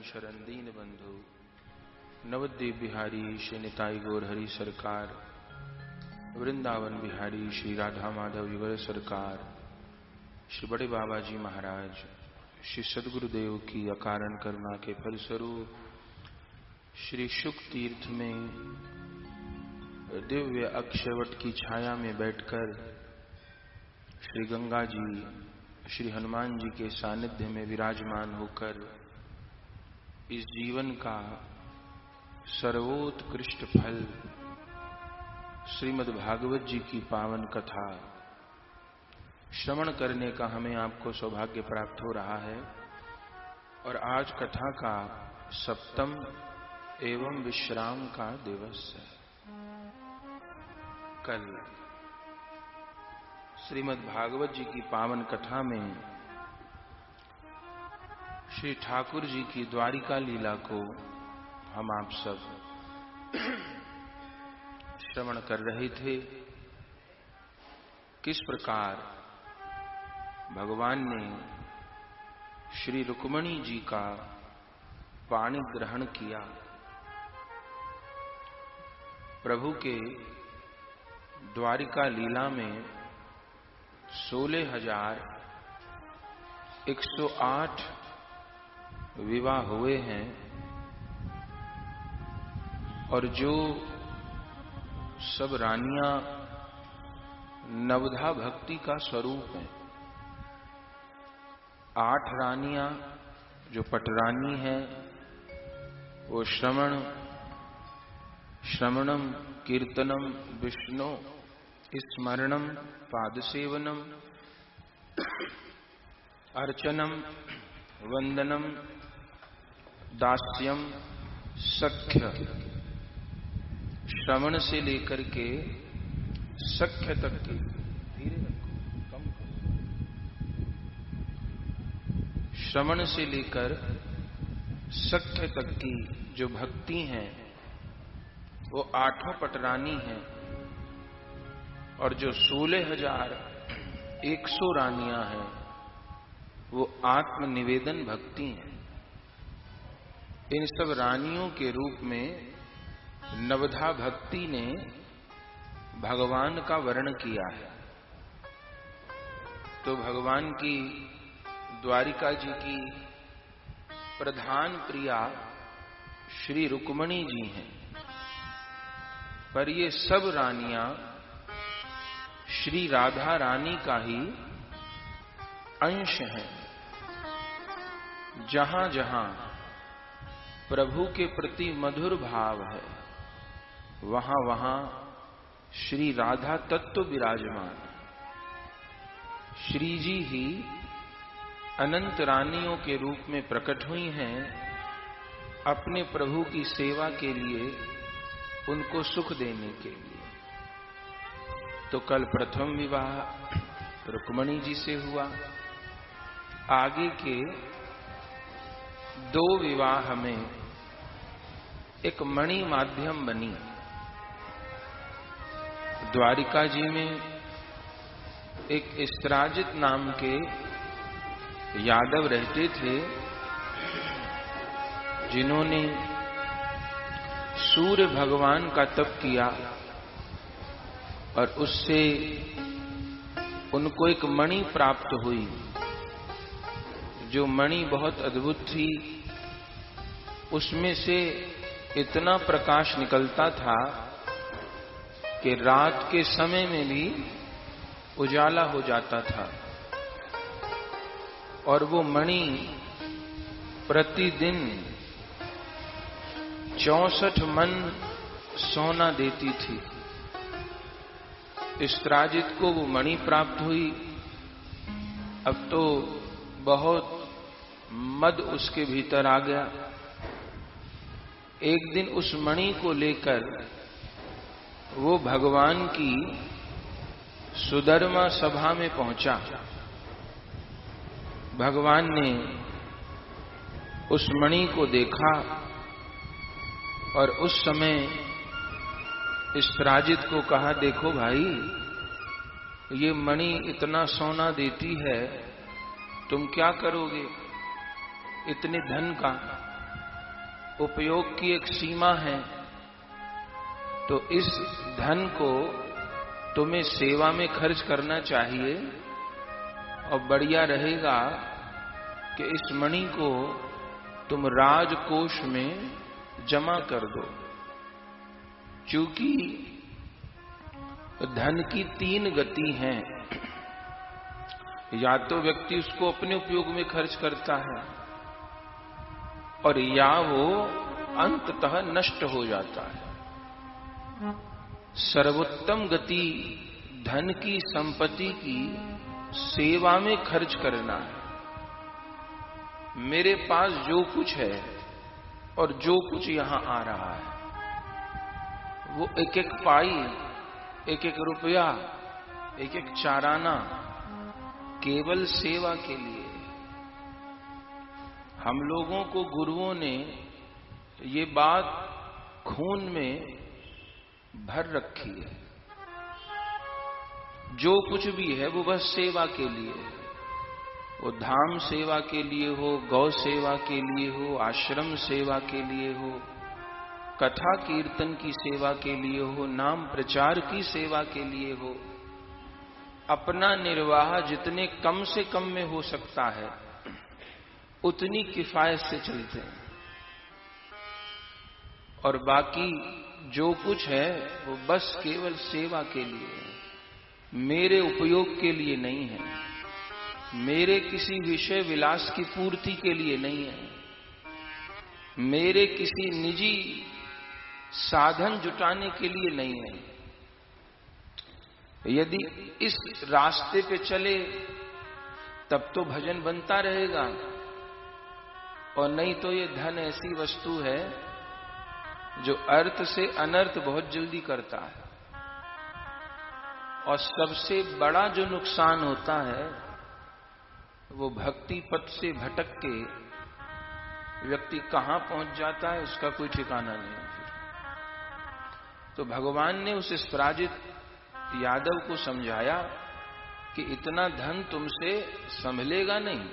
शरण दीन बंधु नवद्वीप बिहारी श्री निताई गौर हरि सरकार, वृंदावन बिहारी श्री राधा माधव युगल सरकार, श्री बड़े बाबा जी महाराज, श्री सदगुरुदेव की अकारण करुणा के फलस्वरूप श्री शुक तीर्थ में दिव्य अक्षयवट की छाया में बैठकर श्री गंगा जी, श्री हनुमान जी के सानिध्य में विराजमान होकर इस जीवन का सर्वोत्कृष्ट फल श्रीमद् भागवत जी की पावन कथा श्रवण करने का हमें आपको सौभाग्य प्राप्त हो रहा है। और आज कथा का सप्तम एवं विश्राम का दिवस है। कल श्रीमद् भागवत जी की पावन कथा में श्री ठाकुर जी की द्वारिका लीला को हम आप सब श्रवण कर रहे थे। किस प्रकार भगवान ने श्री रुक्मिणी जी का पाणी ग्रहण किया, प्रभु के द्वारिका लीला में 16,108 विवाह हुए हैं और जो सब रानियां नवधा भक्ति का स्वरूप हैं, 8 रानियां जो पटरानी हैं वो श्रवणम कीर्तनम विष्णु स्मरणम पादसेवनम अर्चनम वंदनम दास्यम सख्य, श्रवण से लेकर के सख्य तक की, धीरे रखो, कम करो, श्रवण से लेकर सख्य तक की जो भक्ति हैं वो 8 पटरानी हैं और जो 16,100 रानियां हैं वो आत्मनिवेदन भक्ति हैं। इन सब रानियों के रूप में नवधा भक्ति ने भगवान का वर्णन किया है। तो भगवान की द्वारिका जी की प्रधान प्रिया श्री रुक्मिणी जी हैं, पर ये सब रानियां श्री राधा रानी का ही अंश हैं। जहां जहां प्रभु के प्रति मधुर भाव है, वहां वहां श्री राधा तत्व विराजमान। श्री जी ही अनंत रानियों के रूप में प्रकट हुई हैं, अपने प्रभु की सेवा के लिए, उनको सुख देने के लिए। तो कल प्रथम विवाह रुक्मिणी जी से हुआ। आगे के 2 विवाह में एक मणि माध्यम बनी। द्वारिका जी में एक इस्त्राजित नाम के यादव रहते थे, जिन्होंने सूर्य भगवान का तप किया और उससे उनको एक मणि प्राप्त हुई, जो मणि बहुत अद्भुत थी। उसमें से इतना प्रकाश निकलता था कि रात के समय में भी उजाला हो जाता था। और वो मणि प्रतिदिन 64 मन सोना देती थी। इस्त्राजित को वो मणि प्राप्त हुई। अब तो बहुत मद उसके भीतर आ गया। एक दिन उस मणि को लेकर वो भगवान की सुधर्मा सभा में पहुंचा। भगवान ने उस मणि को देखा और उस समय इस्त्राजित को कहा, देखो भाई, ये मणि इतना सोना देती है, तुम क्या करोगे? इतने धन का उपयोग की एक सीमा है, तो इस धन को तुम्हें सेवा में खर्च करना चाहिए और बढ़िया रहेगा कि इस मणि को तुम राजकोष में जमा कर दो। चूंकि धन की 3 गति हैं। या तो व्यक्ति उसको अपने उपयोग में खर्च करता है, और या वो अंततः नष्ट हो जाता है। सर्वोत्तम गति धन की, संपत्ति की सेवा में खर्च करना है। मेरे पास जो कुछ है और जो कुछ यहां आ रहा है, वो एक एक पाई, एक एक रुपया, एक एक चाराना केवल सेवा के लिए। हम लोगों को गुरुओं ने ये बात खून में भर रखी है। जो कुछ भी है वो बस सेवा के लिए है। वो धाम सेवा के लिए हो, गौ सेवा के लिए हो, आश्रम सेवा के लिए हो, कथा कीर्तन की सेवा के लिए हो, नाम प्रचार की सेवा के लिए हो। अपना निर्वाह जितने कम से कम में हो सकता है, उतनी किफायत से चलते हैं। और बाकी जो कुछ है वो बस केवल सेवा के लिए है, मेरे उपयोग के लिए नहीं है, मेरे किसी विषय विलास की पूर्ति के लिए नहीं है, मेरे किसी निजी साधन जुटाने के लिए नहीं है। यदि इस रास्ते पे चले तब तो भजन बनता रहेगा, और नहीं तो ये धन ऐसी वस्तु है जो अर्थ से अनर्थ बहुत जल्दी करता है। और सबसे बड़ा जो नुकसान होता है वो भक्ति पथ से भटक के व्यक्ति कहां पहुंच जाता है उसका कोई ठिकाना नहीं। तो भगवान ने उस इस्त्राजित यादव को समझाया कि इतना धन तुमसे संभलेगा नहीं।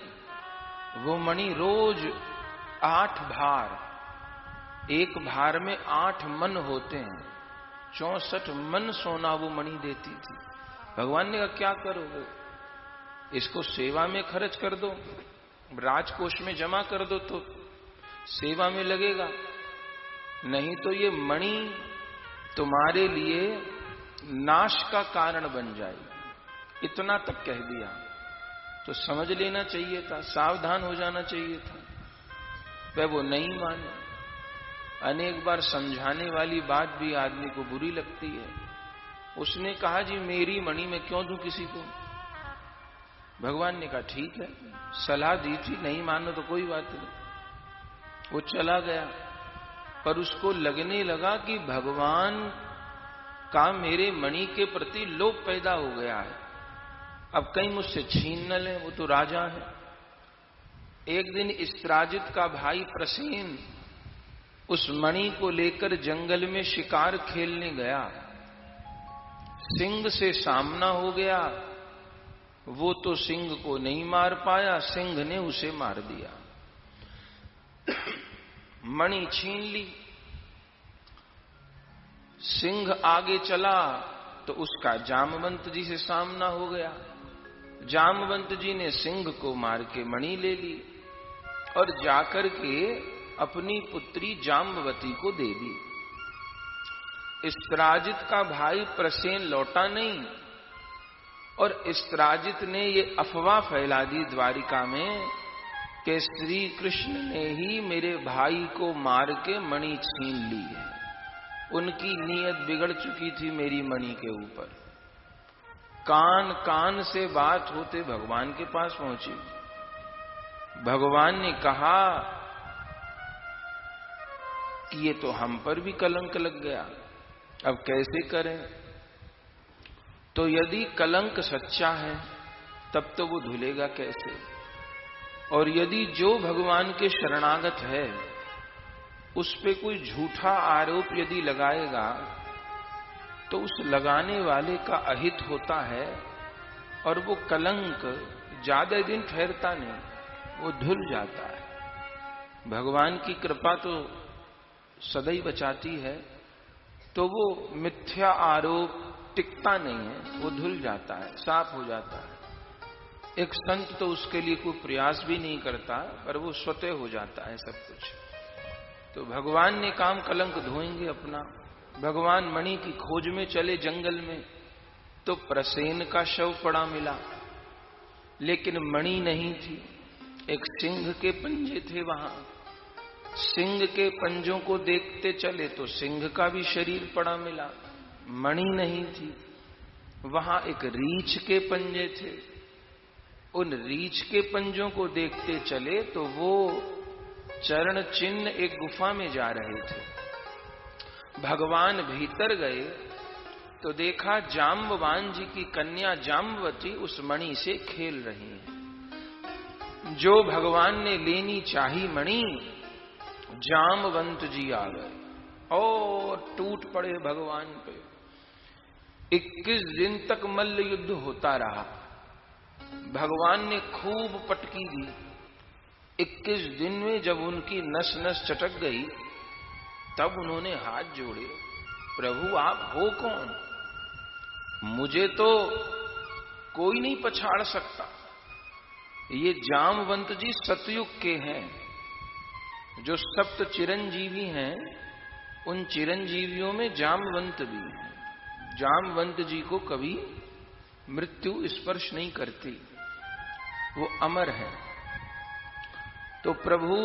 वो मणि रोज 8 बार एक भार में 8 मन होते हैं, 64 मन सोना वो मणि देती थी। भगवान ने कहा क्या करोगे, इसको सेवा में खर्च कर दो, राजकोष में जमा कर दो तो सेवा में लगेगा, नहीं तो ये मणि तुम्हारे लिए नाश का कारण बन जाएगी। इतना तक कह दिया तो समझ लेना चाहिए था, सावधान हो जाना चाहिए था। वह वो नहीं माने। अनेक बार समझाने वाली बात भी आदमी को बुरी लगती है। उसने कहा जी मेरी मणि मैं क्यों दूं किसी को। भगवान ने कहा ठीक है, सलाह दी थी, नहीं मानो तो कोई बात नहीं। वो चला गया, पर उसको लगने लगा कि भगवान का मेरे मणि के प्रति लोभ पैदा हो गया है, अब कहीं मुझसे छीन न ले, वो तो राजा है। एक दिन इस्त्राजित का भाई प्रसेन उस मणि को लेकर जंगल में शिकार खेलने गया, सिंह से सामना हो गया, वो तो सिंह को नहीं मार पाया, सिंह ने उसे मार दिया, मणि छीन ली। सिंह आगे चला तो उसका जामवंत जी से सामना हो गया, जामवंत जी ने सिंह को मार के मणि ले ली और जाकर के अपनी पुत्री जाम्बवती को दे दी। इस्त्राजित का भाई प्रसेन लौटा नहीं और इस्त्राजित ने ये अफवाह फैला दी द्वारिका में कि श्री कृष्ण ने ही मेरे भाई को मार के मणि छीन ली है। उनकी नीयत बिगड़ चुकी थी मेरी मणि के ऊपर। कान कान से बात होते भगवान के पास पहुंची। भगवान ने कहा कि ये तो हम पर भी कलंक लग गया, अब कैसे करें। तो यदि कलंक सच्चा है तब तो वो धुलेगा कैसे, और यदि जो भगवान के शरणागत है उस पे कोई झूठा आरोप यदि लगाएगा तो उस लगाने वाले का अहित होता है और वो कलंक ज्यादा दिन ठहरता नहीं, वो धुल जाता है। भगवान की कृपा तो सदैव बचाती है, तो वो मिथ्या आरोप टिकता नहीं है, वो धुल जाता है, साफ हो जाता है। एक संत तो उसके लिए कोई प्रयास भी नहीं करता, पर वो स्वतः हो जाता है सब कुछ। तो भगवान ने काम कलंक धोएंगे अपना। भगवान मणि की खोज में चले जंगल में, तो प्रसेन का शव पड़ा मिला, लेकिन मणि नहीं थी। एक सिंह के पंजे थे वहां। सिंह के पंजों को देखते चले तो सिंह का भी शरीर पड़ा मिला, मणि नहीं थी। वहां एक रीछ के पंजे थे, उन रीछ के पंजों को देखते चले तो वो चरण चिन्ह एक गुफा में जा रहे थे। भगवान भीतर गए तो देखा जाम्बवान जी की कन्या जाम्बवती उस मणि से खेल रही है। जो भगवान ने लेनी चाही मणि, जामवंत जी आ गए और टूट पड़े भगवान पे। 21 दिन तक मल्ल युद्ध होता रहा। भगवान ने खूब पटकी दी। 21 दिन में जब उनकी नस नस चटक गई तब उन्होंने हाथ जोड़े, प्रभु आप हो कौन, मुझे तो कोई नहीं पछाड़ सकता। ये जामवंत जी सतयुग के हैं, जो सप्त चिरंजीवी हैं, उन चिरंजीवियों में जामवंत भी हैं। जामवंत जी को कभी मृत्यु स्पर्श नहीं करती, वो अमर है। तो प्रभु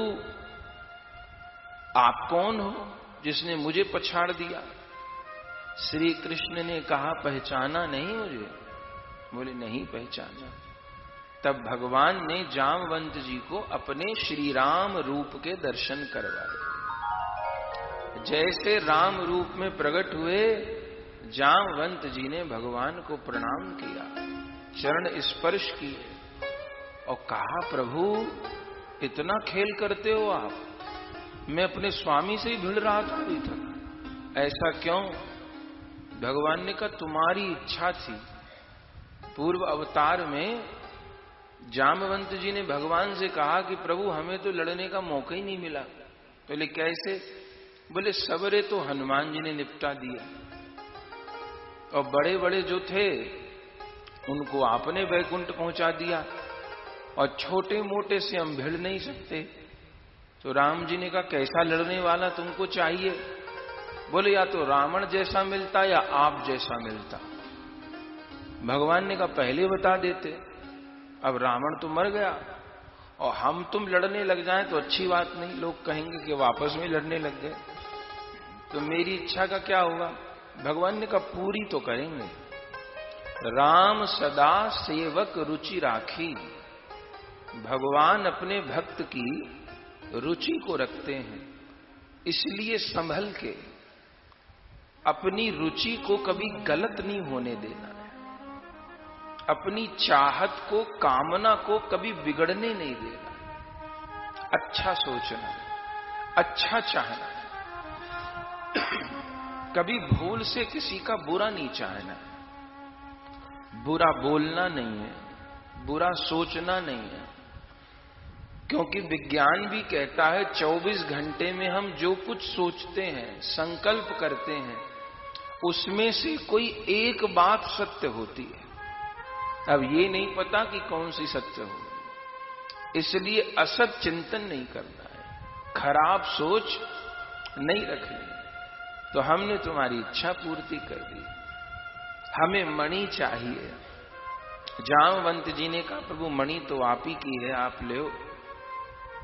आप कौन हो जिसने मुझे पछाड़ दिया। श्री कृष्ण ने कहा पहचाना नहीं मुझे। बोले नहीं पहचाना। तब भगवान ने जामवंत जी को अपने श्री राम रूप के दर्शन करवाए। जैसे राम रूप में प्रकट हुए, जामवंत जी ने भगवान को प्रणाम किया, चरण स्पर्श किए और कहा प्रभु इतना खेल करते हो आप, मैं अपने स्वामी से ही भिड़ रहा था अभी तक, ऐसा क्यों। भगवान ने कहा तुम्हारी इच्छा थी। पूर्व अवतार में जामवंत जी ने भगवान से कहा कि प्रभु हमें तो लड़ने का मौका ही नहीं मिला। बोले कैसे। बोले सबरे तो हनुमान जी ने निपटा दिया, और बड़े बड़े जो थे उनको आपने वैकुंठ पहुंचा दिया, और छोटे मोटे से हम भिड़ नहीं सकते। तो राम जी ने कहा कैसा लड़ने वाला तुमको चाहिए? बोले या तो रावण जैसा मिलता या आप जैसा मिलता। भगवान ने कहा पहले बता देते, अब रावण तो मर गया और हम तुम लड़ने लग जाएं तो अच्छी बात नहीं, लोग कहेंगे कि वापस में लड़ने लग गए, तो मेरी इच्छा का क्या होगा? भगवान ने कहा पूरी तो करेंगे। राम सदा सेवक रुचि राखी, भगवान अपने भक्त की रुचि को रखते हैं, इसलिए संभल के अपनी रुचि को कभी गलत नहीं होने देना है, अपनी चाहत को, कामना को कभी बिगड़ने नहीं देना, अच्छा सोचना, अच्छा चाहना, कभी भूल से किसी का बुरा नहीं चाहना, बुरा बोलना नहीं है, बुरा सोचना नहीं है, क्योंकि विज्ञान भी कहता है 24 घंटे में हम जो कुछ सोचते हैं, संकल्प करते हैं, उसमें से कोई एक बात सत्य होती है। अब ये नहीं पता कि कौन सी सत्य हो, इसलिए असत चिंतन नहीं करना है, खराब सोच नहीं रखनी। तो हमने तुम्हारी इच्छा पूर्ति कर दी, हमें मणि चाहिए। जामवंत जी ने कहा प्रभु मणि तो आप ही की है, आप ले,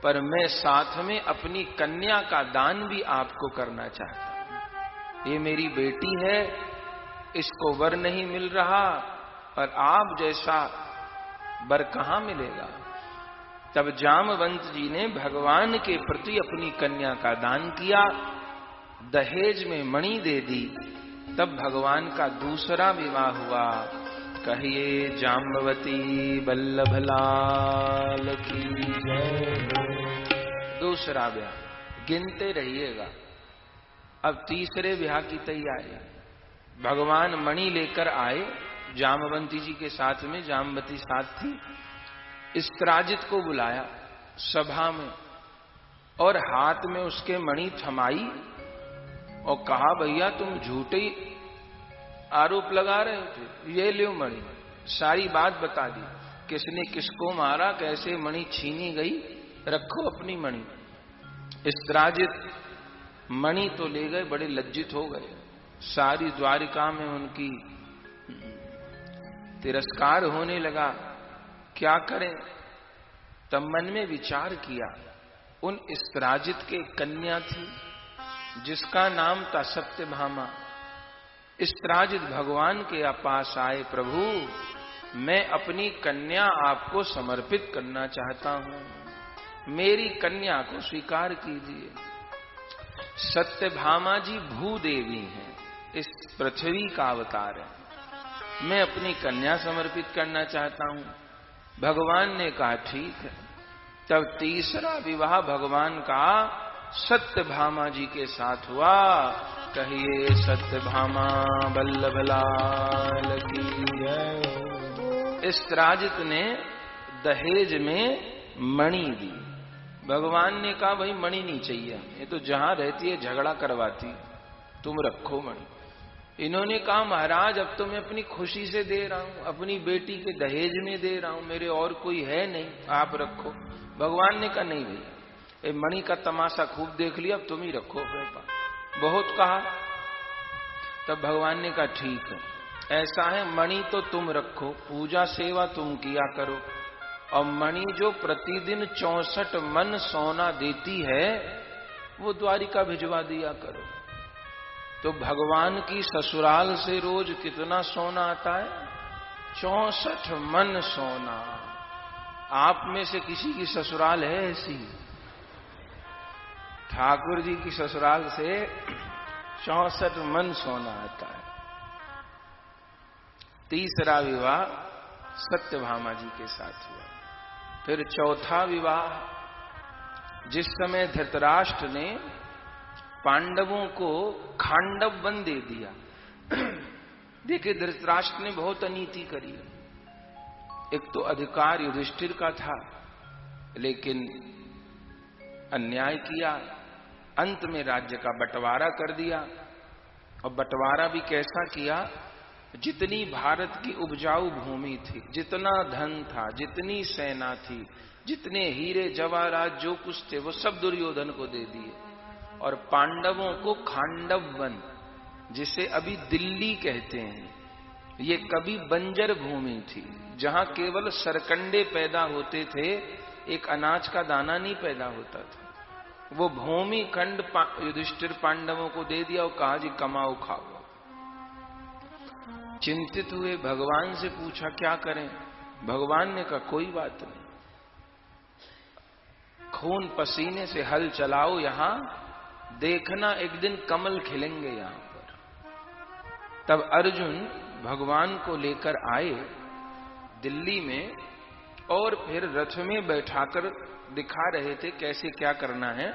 पर मैं साथ में अपनी कन्या का दान भी आपको करना चाहता हूं। ये मेरी बेटी है, इसको वर नहीं मिल रहा, और आप जैसा वर कहां मिलेगा। तब जामवंत जी ने भगवान के प्रति अपनी कन्या का दान किया, दहेज में मणि दे दी। तब भगवान का दूसरा विवाह हुआ। कहिए जाम्बवती बल्लभ लाल की जय। दूसरा ब्याह गिनते रहिएगा। अब तीसरे ब्याह की तैयारी। भगवान मणि लेकर आए, जामवंती जी के साथ में जाम्बवती साथ थी। इस्त्राजित को बुलाया सभा में और हाथ में उसके मणि थमाई और कहा भैया तुम झूठे आरोप लगा रहे थे, ये लो मणि। सारी बात बता दी, किसने किसको मारा, कैसे मणि छीनी गई, रखो अपनी मणि। इस्त्राजित मणि तो ले गए, बड़े लज्जित हो गए। सारी द्वारिका में उनकी तिरस्कार होने लगा। क्या करें? तब मन में विचार किया, उन इस्त्राजित के कन्या थी जिसका नाम था सत्यभामा। इस्त्राजित भगवान के पास आए, प्रभु मैं अपनी कन्या आपको समर्पित करना चाहता हूं, मेरी कन्या को स्वीकार कीजिए। सत्यभामा जी भूदेवी हैं, इस पृथ्वी का अवतार है, मैं अपनी कन्या समर्पित करना चाहता हूं। भगवान ने कहा ठीक है। तब तीसरा विवाह भगवान का सत्यभामा जी के साथ हुआ। कहिए सत्यभामा बल्लभ लाल की जय। इस्त्राजित ने दहेज में मणि दी। भगवान ने कहा भाई मणि नहीं चाहिए, ये तो जहां रहती है झगड़ा करवाती, तुम रखो मणि। इन्होंने कहा महाराज अब तो मैं अपनी खुशी से दे रहा हूं, अपनी बेटी के दहेज में दे रहा हूं, मेरे और कोई है नहीं, आप रखो। भगवान ने कहा नहीं भैया, ये मणि का तमाशा खूब देख लिया, अब तुम ही रखो अपने पास। बहुत कहा। तब भगवान ने कहा ठीक है, ऐसा है मणि तो तुम रखो, पूजा सेवा तुम किया करो, और मणि जो प्रतिदिन 64 मन सोना देती है वो द्वारिका भिजवा दिया करो। तो भगवान की ससुराल से रोज कितना सोना आता है? 64 मन सोना। आप में से किसी की ससुराल है ऐसी? ठाकुर जी की ससुराल से 64 मन सोना आता है। तीसरा विवाह सत्यभामा जी के साथ हुआ। फिर चौथा विवाह, जिस समय धृतराष्ट्र ने पांडवों को खांडव वन दे दिया। देखिए धृतराष्ट्र ने बहुत अनीति करी। एक तो अधिकार युधिष्ठिर का था, लेकिन अन्याय किया, अंत में राज्य का बंटवारा कर दिया। और बंटवारा भी कैसा किया, जितनी भारत की उपजाऊ भूमि थी, जितना धन था, जितनी सेना थी, जितने हीरे जवाहरात जो कुछ थे, वो सब दुर्योधन को दे दिए। और पांडवों को खांडव वन, जिसे अभी दिल्ली कहते हैं, ये कभी बंजर भूमि थी, जहां केवल सरकंडे पैदा होते थे, एक अनाज का दाना नहीं पैदा होता था। वो भूमि खंड युधिष्ठिर पांडवों को दे दिया और कहा जी कमाओ खाओ। चिंतित हुए, भगवान से पूछा क्या करें। भगवान ने कहा कोई बात नहीं, खून पसीने से हल चलाओ, यहां देखना एक दिन कमल खिलेंगे यहां पर। तब अर्जुन भगवान को लेकर आए दिल्ली में, और फिर रथ में बैठाकर दिखा रहे थे कैसे क्या करना है,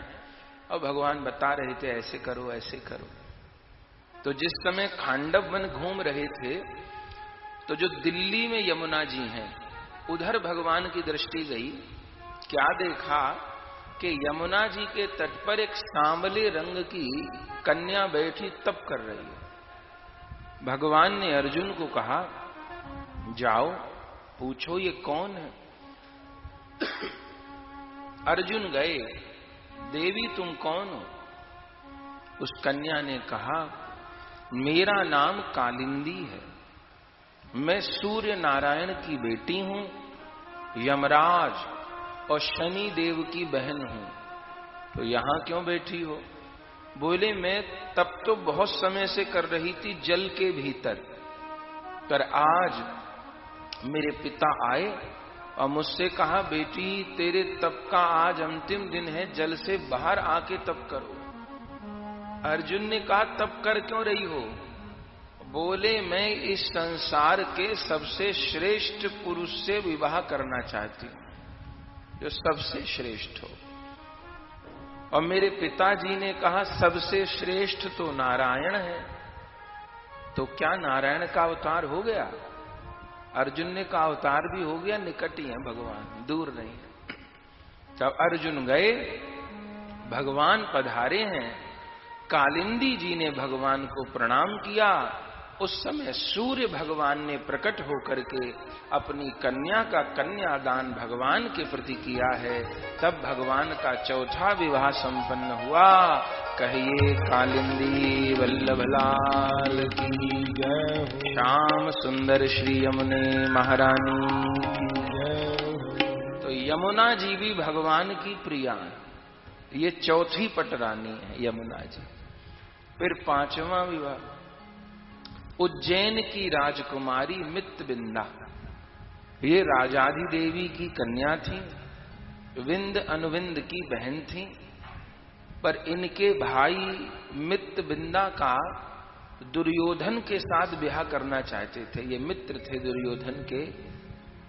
और भगवान बता रहे थे ऐसे करो ऐसे करो। तो जिस समय खांडव वन घूम रहे थे, तो जो दिल्ली में यमुना जी हैं, उधर भगवान की दृष्टि गई। क्या देखा कि यमुना जी के तट पर एक सांवले रंग की कन्या बैठी तप कर रही है। भगवान ने अर्जुन को कहा जाओ पूछो ये कौन है। अर्जुन गए, देवी तुम कौन हो। उस कन्या ने कहा मेरा नाम कालिंदी है, मैं सूर्य नारायण की बेटी हूं, यमराज और शनि देव की बहन हूं। तो यहां क्यों बैठी हो। बोले मैं तब तो बहुत समय से कर रही थी जल के भीतर, पर आज मेरे पिता आए और मुझसे कहा बेटी तेरे तप का आज अंतिम दिन है, जल से बाहर आके तप करो। अर्जुन ने कहा तप कर क्यों रही हो। बोले मैं इस संसार के सबसे श्रेष्ठ पुरुष से विवाह करना चाहती हूं, जो सबसे श्रेष्ठ हो। और मेरे पिताजी ने कहा सबसे श्रेष्ठ तो नारायण है। तो क्या नारायण का अवतार हो गया। अर्जुन ने कहा अवतार भी हो गया, निकट ही है भगवान, दूर नहीं है। तब अर्जुन गए, भगवान पधारे हैं। कालिंदी जी ने भगवान को प्रणाम किया। उस समय सूर्य भगवान ने प्रकट होकर के अपनी कन्या का कन्यादान भगवान के प्रति किया है। तब भगवान का चौथा विवाह संपन्न हुआ। कहिए कालिंदी वल्लभलाल की जय, श्याम सुंदर श्री यमुने महारानी की जय। तो यमुना जी भी भगवान की प्रिया है, ये चौथी पटरानी है यमुना जी। फिर पांचवा विवाह उज्जैन की राजकुमारी मित्रविंदा, ये राजाधि देवी की कन्या थी, विंद अनुविंद की बहन थी। पर इनके भाई मित्रविंदा का दुर्योधन के साथ ब्याह करना चाहते थे। ये मित्र थे दुर्योधन के,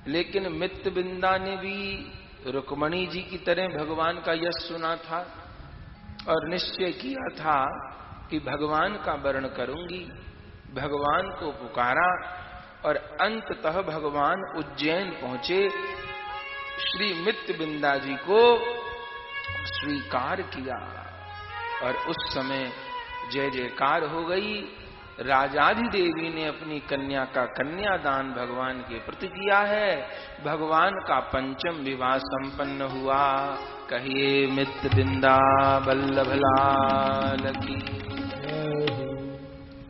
लेकिन मित्रविंदा ने भी रुक्मणी जी की तरह भगवान का यश सुना था और निश्चय किया था कि भगवान का वर्ण करूंगी। भगवान को पुकारा और अंततः भगवान उज्जैन पहुंचे। श्री मित्रविंदा जी को स्वीकार किया और उस समय जय जयकार हो गई। राजाधि देवी ने अपनी कन्या का कन्यादान भगवान के प्रति किया है। भगवान का पंचम विवाह संपन्न हुआ। कहिए मित्रविंदा वल्लभलाल की।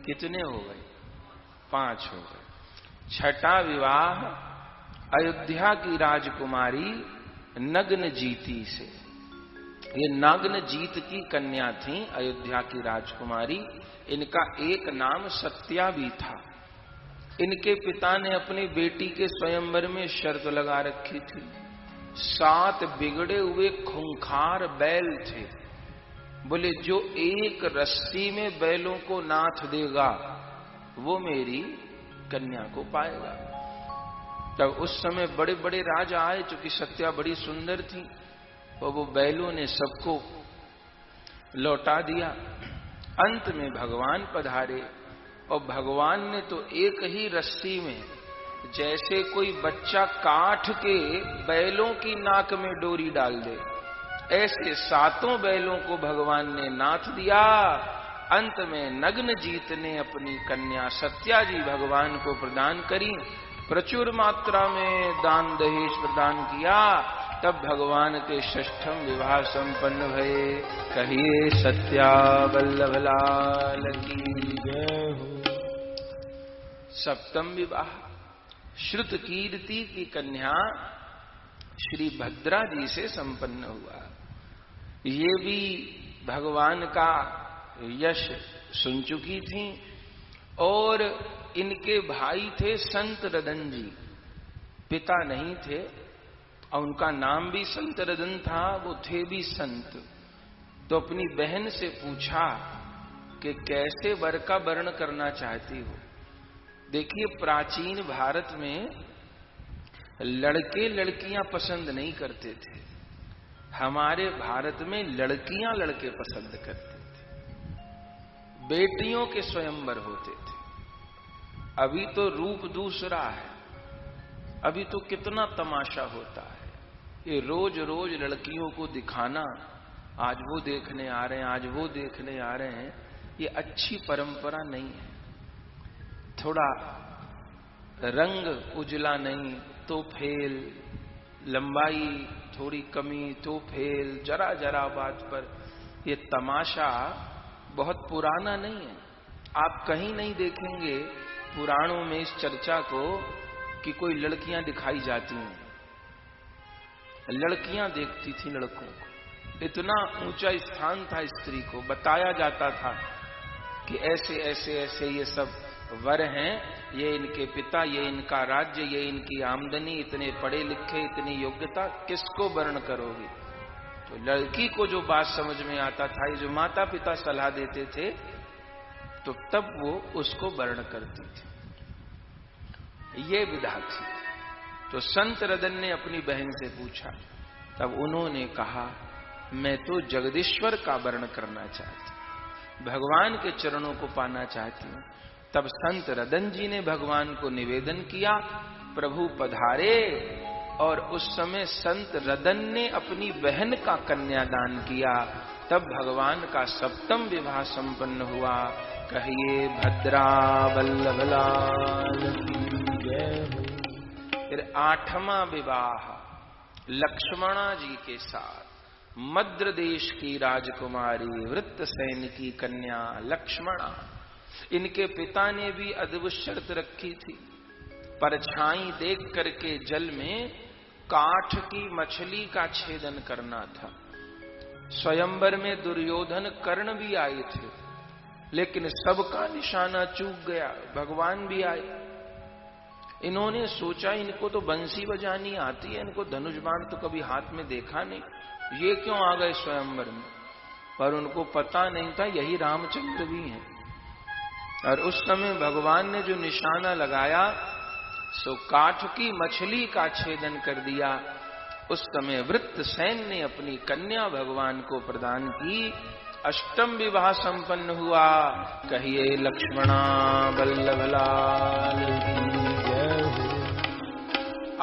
कितने हो गए, 5 हो गए। छठा विवाह अयोध्या की राजकुमारी नग्न जीती से। ये नग्न जीत की कन्या थी अयोध्या की राजकुमारी। इनका एक नाम सत्या भी था। इनके पिता ने अपनी बेटी के स्वयंवर में शर्त लगा रखी थी। 7 बिगड़े हुए खूंखार बैल थे। बोले जो एक रस्सी में बैलों को नाथ देगा वो मेरी कन्या को पाएगा। तब उस समय बड़े बड़े राजा आए, चूंकि सत्या बड़ी सुंदर थी, और वो बैलों ने सबको लौटा दिया। अंत में भगवान पधारे और भगवान ने तो एक ही रस्सी में, जैसे कोई बच्चा काठ के बैलों की नाक में डोरी डाल दे, ऐसे 7 बैलों को भगवान ने नाथ दिया। अंत में नग्न जीत ने अपनी कन्या सत्याजी भगवान को प्रदान करी। प्रचुर मात्रा में दान दहेज प्रदान किया। तब भगवान के 6ठम विवाह संपन्न भये। कहिए सत्या वल्लभ लाल की जय हो। 7वां विवाह श्रुत कीर्ति की कन्या श्री भद्रा जी से संपन्न हुआ। ये भी भगवान का यश सुन चुकी थी और इनके भाई थे संत रदन जी, पिता नहीं थे और उनका नाम भी संत रदन था, वो थे भी संत। तो अपनी बहन से पूछा कि कैसे वर का वर्ण करना चाहती हो। देखिए, प्राचीन भारत में लड़के लड़कियां पसंद नहीं करते थे, हमारे भारत में लड़कियां लड़के पसंद करते थे। बेटियों के स्वयंवर होते थे। अभी तो रूप दूसरा है, अभी तो कितना तमाशा होता है। ये रोज रोज लड़कियों को दिखाना, आज वो देखने आ रहे हैं, आज वो देखने आ रहे हैं, ये अच्छी परंपरा नहीं है। थोड़ा रंग उजला नहीं तो फेल, लंबाई थोड़ी कमी तो फेल, जरा जरा बात पर ये तमाशा बहुत पुराना नहीं है। आप कहीं नहीं देखेंगे पुराणों में इस चर्चा को कि कोई लड़कियां दिखाई जाती हैं। लड़कियां देखती थी लड़कों को, इतना ऊंचा स्थान था स्त्री को, बताया जाता था कि ऐसे ऐसे ऐसे ये सब वर हैं, ये इनके पिता, ये इनका राज्य, ये इनकी आमदनी, इतने पढ़े लिखे, इतनी योग्यता, किसको वर्ण करोगे। तो लड़की को जो बात समझ में आता था, ये जो माता पिता सलाह देते थे, तो तब वो उसको वर्ण करती थी। ये विधा थी। तो संत रदन ने अपनी बहन से पूछा, तब उन्होंने कहा मैं तो जगदीश्वर का वर्ण करना चाहती, भगवान के चरणों को पाना चाहती हूं। तब संत रदन जी ने भगवान को निवेदन किया, प्रभु पधारे। और उस समय संत रदन ने अपनी बहन का कन्यादान किया। तब भगवान का 7वां विवाह संपन्न हुआ। कहिए भद्रा वल्लभ लाल की जय हो। फिर 8वां विवाह लक्ष्मणा जी के साथ, मद्र देश की राजकुमारी वृत्रसेन की कन्या लक्ष्मणा। इनके पिता ने भी अद्भुत शर्त रखी थी, परछाई देख करके जल में काठ की मछली का छेदन करना था। स्वयंवर में दुर्योधन कर्ण भी आए थे, लेकिन सबका निशाना चूक गया, भगवान भी आए। इन्होंने सोचा इनको तो बंसी बजानी आती है, इनको धनुष बाण तो कभी हाथ में देखा नहीं, ये क्यों आ गए स्वयंवर में। पर उनको पता नहीं था यही रामचंद्र भी हैं। और उस समय भगवान ने जो निशाना लगाया सो काठ की मछली का छेदन कर दिया। उस समय वृत्रसेन ने अपनी कन्या भगवान को प्रदान की। 8वां विवाह संपन्न हुआ। कहिए लक्ष्मणा वल्लभ लाल की जय हो।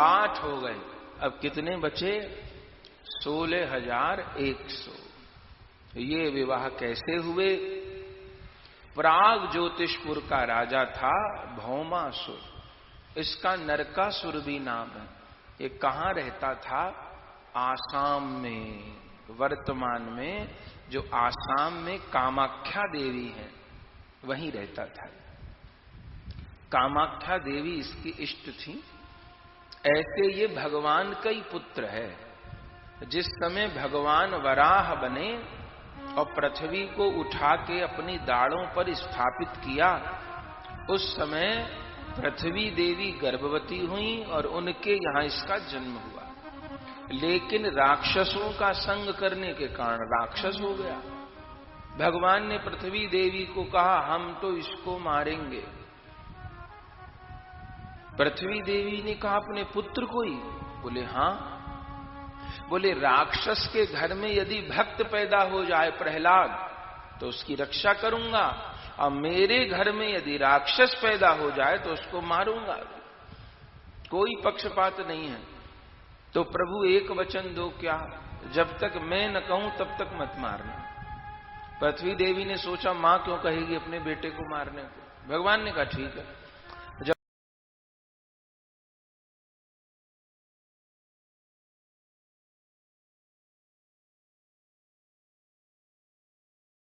8 हो गए, अब कितने बचे? 16,100। ये विवाह कैसे हुए? प्राग ज्योतिषपुर का राजा था भौमासुर, इसका नरकासुर भी नाम है। ये कहां रहता था? आसाम में। वर्तमान में जो आसाम में कामाख्या देवी है वहीं रहता था। कामाख्या देवी इसकी इष्ट थी। ऐसे ये भगवान का ही पुत्र है। जिस समय भगवान वराह बने और पृथ्वी को उठा के अपनी दाढ़ों पर स्थापित किया, उस समय पृथ्वी देवी गर्भवती हुई और उनके यहां इसका जन्म हुआ। लेकिन राक्षसों का संग करने के कारण राक्षस हो गया। भगवान ने पृथ्वी देवी को कहा हम तो इसको मारेंगे। पृथ्वी देवी ने कहा अपने पुत्र को ही? बोले हाँ। बोले राक्षस के घर में यदि भक्त पैदा हो जाए प्रहलाद तो उसकी रक्षा करूंगा, और मेरे घर में यदि राक्षस पैदा हो जाए तो उसको मारूंगा। कोई पक्षपात नहीं है। तो प्रभु एक वचन दो, क्या जब तक मैं न कहूं तब तक मत मारना। पृथ्वी देवी ने सोचा मां क्यों कहेगी अपने बेटे को मारने को। भगवान ने कहा ठीक है,